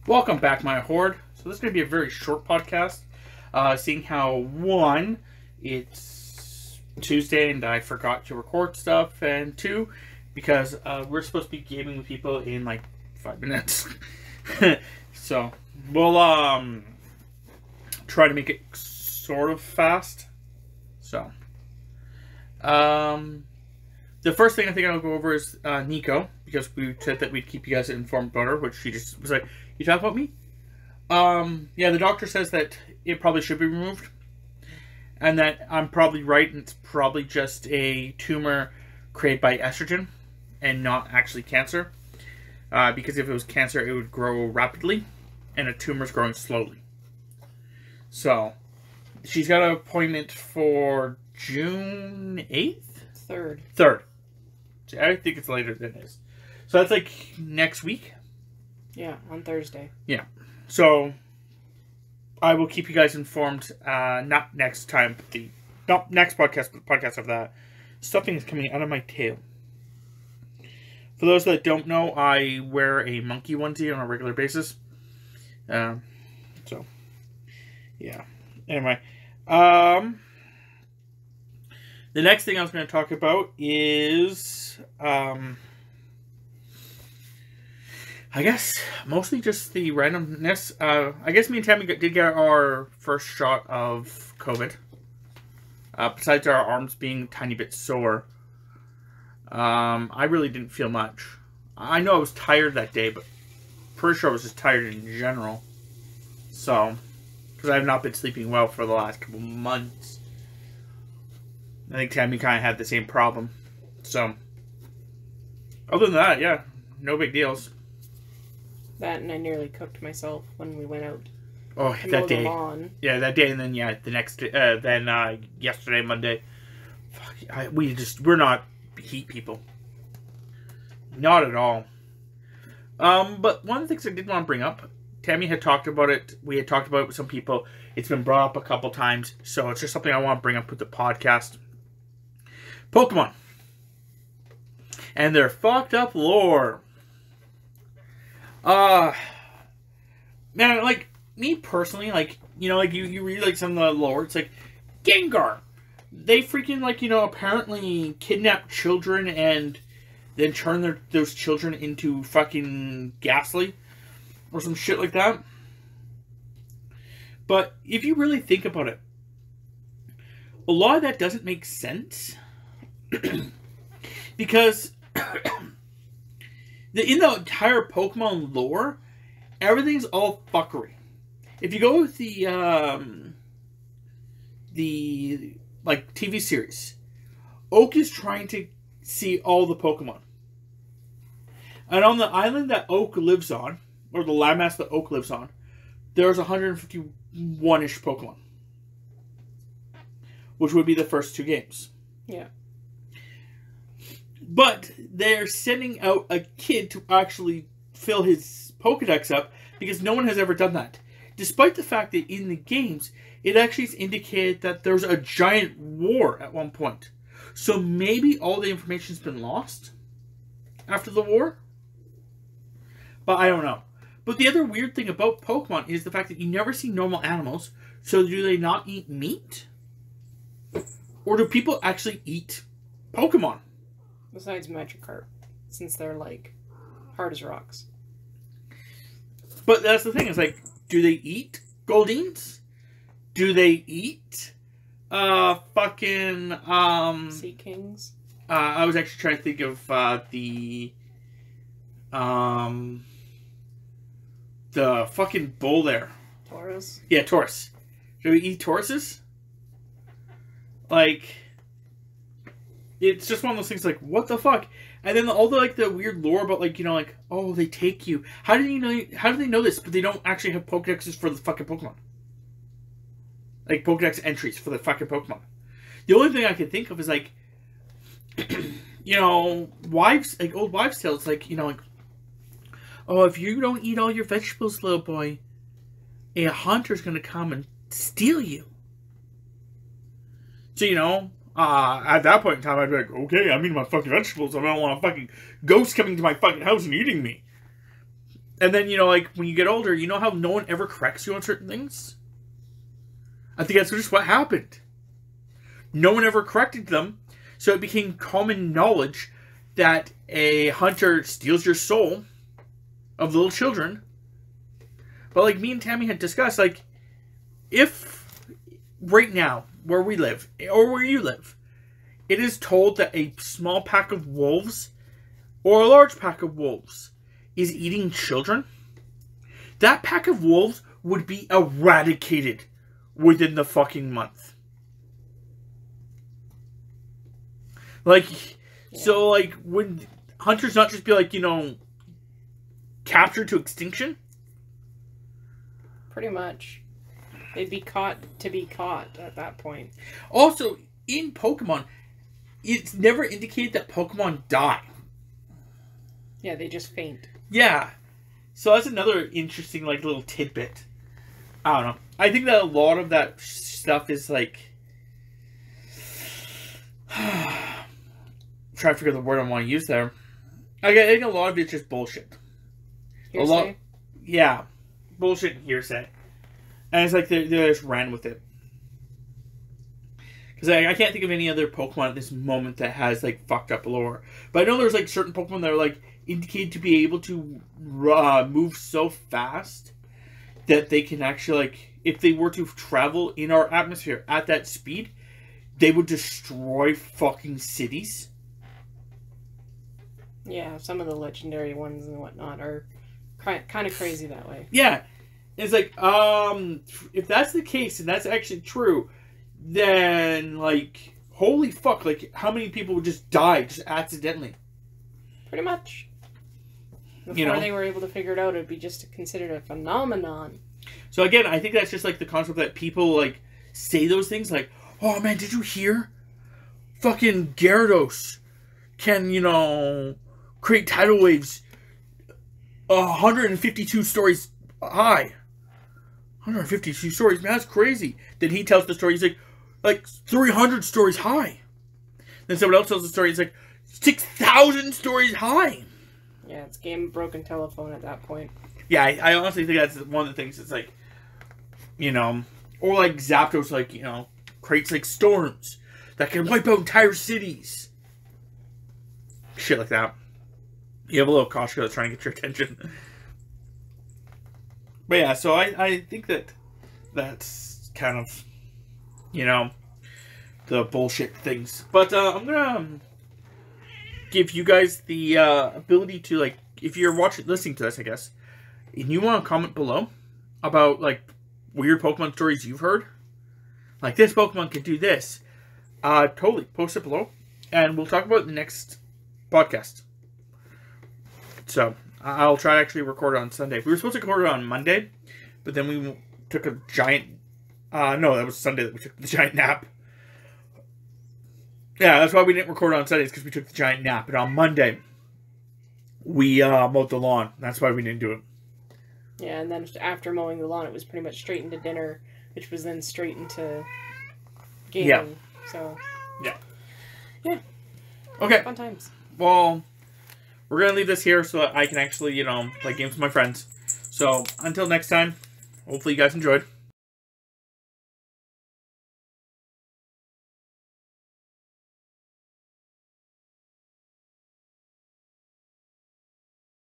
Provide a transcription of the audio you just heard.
Welcome back, my horde. So this is going to be a very short podcast, seeing how, one, it's Tuesday and I forgot to record stuff, and two, because we're supposed to be gaming with people in like 5 minutes. So, we'll try to make it sort of fast. So, the first thing I think I'll go over is Nico, because we said that we'd keep you guys informed about her, which she just was like, "You talk about me?" Yeah, the doctor says that it probably should be removed, and that I'm probably right, and it's probably just a tumor created by estrogen, and not actually cancer. Because if it was cancer, it would grow rapidly, and a tumor's growing slowly. So, she's got an appointment for June 8th? 3rd. 3rd. I think it's later than this. So that's like next week? Yeah, on Thursday. Yeah. So I will keep you guys informed, not next time, but not next podcast, but the podcast of that. Something is coming out of my tail. For those that don't know, I wear a monkey onesie on a regular basis. So, yeah. Anyway, the next thing I was going to talk about is, I guess, mostly just the randomness. I guess me and Tammy did get our first shot of COVID. Besides our arms being a tiny bit sore, I really didn't feel much. I know I was tired that day, but pretty sure I was just tired in general. So, because I have not been sleeping well for the last couple months. I think Tammy kind of had the same problem. So, other than that, yeah, no big deals. That and I nearly cooked myself when we went out. Oh, that day. Lawn. Yeah, that day, and then the next day, yesterday, Monday. Fuck, we're not heat people. Not at all. But one of the things I did want to bring up, Tammy had talked about it. We had talked about it with some people. It's been brought up a couple times, so it's just something I want to bring up with the podcast. Pokemon. And their fucked up lore. Man, like, me personally, like, you know, like, you read, like, some of the lore, it's like, Gengar! They freaking, like, you know, apparently kidnap children and then turn those children into fucking Ghastly. Or some shit like that. But, if you really think about it, a lot of that doesn't make sense. Because in the entire Pokemon lore, everything's all fuckery. If you go with the like TV series, Oak is trying to see all the Pokemon. And on the island that Oak lives on, or the landmass that Oak lives on, there's 151-ish Pokemon. Which would be the first 2 games. Yeah. But they're sending out a kid to actually fill his Pokedex up because no one has ever done that. Despite the fact that in the games, it actually is indicated that there's a giant war at one point. So maybe all the information's been lost after the war? But I don't know. But the other weird thing about Pokemon is the fact that you never see normal animals. So do they not eat meat? Or do people actually eat Pokemon? Besides Magikarp, since they're, like, hard as rocks. But that's the thing, it's like, do they eat Goldines? Do they eat, Sea Kings? I was actually trying to think of, the fucking bull there. Taurus? Yeah, Taurus. Do we eat Tauruses? Like, it's just one of those things like, what the fuck? And then all the, like, the weird lore about, like, you know, like, oh, they take you. How do they know this, but they don't actually have Pokedexes for the fucking Pokemon? Like, Pokedex entries for the fucking Pokemon. The only thing I can think of is, like, you know, old wives' tales, like, you know, like, oh, if you don't eat all your vegetables, little boy, a hunter's gonna come and steal you. So, you know, at that point in time, I'd be like, okay, I'm eating my fucking vegetables. I don't want a fucking ghost coming to my fucking house and eating me. And then, you know, like, when you get older, you know how no one ever corrects you on certain things? I think that's just what happened. No one ever corrected them, so it became common knowledge that a hunter steals your soul of little children. But, like, me and Tammy had discussed, like, if right now, where we live, or where you live, it is told that a small pack of wolves, or a large pack of wolves, is eating children, that pack of wolves would be eradicated within the fucking month. Like, yeah. So, like, would hunters not just be, like, you know, captured to extinction? Pretty much. They'd be caught to be caught at that point. Also, in Pokemon, it's never indicated that Pokemon die. Yeah, they just faint. Yeah. So that's another interesting, like, little tidbit. I don't know. I think that a lot of that stuff is, like... trying to figure the word I want to use there. I think a lot of it's just bullshit. Hearsay? A lot, yeah. Bullshit and hearsay. And it's like they just ran with it. Because I can't think of any other Pokemon at this moment that has, like, fucked up lore. But I know there's, like, certain Pokemon that are, like, indicated to be able to move so fast that they can actually, like, if they were to travel in our atmosphere at that speed, they would destroy fucking cities. Yeah, some of the legendary ones and whatnot are kind of crazy that way. Yeah. It's like, if that's the case, and that's actually true, then, like, holy fuck, like, how many people would just die just accidentally? Pretty much. Before they were able to figure it out, it would be just considered a phenomenon. So again, I think that's just, like, the concept that people, like, say those things, like, oh man, did you hear? Fucking Gyarados can, you know, create tidal waves 152 stories high. 152 stories, man, that's crazy. Then he tells the story, he's like 300 stories high. Then someone else tells the story, it's like 6,000 stories high. Yeah, it's game broken telephone at that point. Yeah, I honestly think that's one of the things that's like, you know, or like Zapdos, like, you know, creates like storms that can wipe out entire cities. Shit like that. You have a little Koshka that's trying to get your attention. But yeah, so I think that's kind of, you know, the bullshit things. But I'm gonna give you guys the ability to, like, if you're listening to this, I guess, and you want to comment below about, like, weird Pokemon stories you've heard, like, this Pokemon can do this, totally post it below, and we'll talk about it in the next podcast. So I'll try to actually record it on Sunday. We were supposed to record it on Monday, but then we took a giant... no, that was Sunday that we took the giant nap. Yeah, that's why we didn't record on Sundays, because we took the giant nap. And on Monday, we mowed the lawn. That's why we didn't do it. Yeah, and then after mowing the lawn, it was pretty much straight into dinner, which was then straight into gaming. Yeah. So... Yeah. Yeah. Okay. Fun times. Well... We're going to leave this here so that I can actually, you know, play games with my friends. So, until next time, hopefully you guys enjoyed.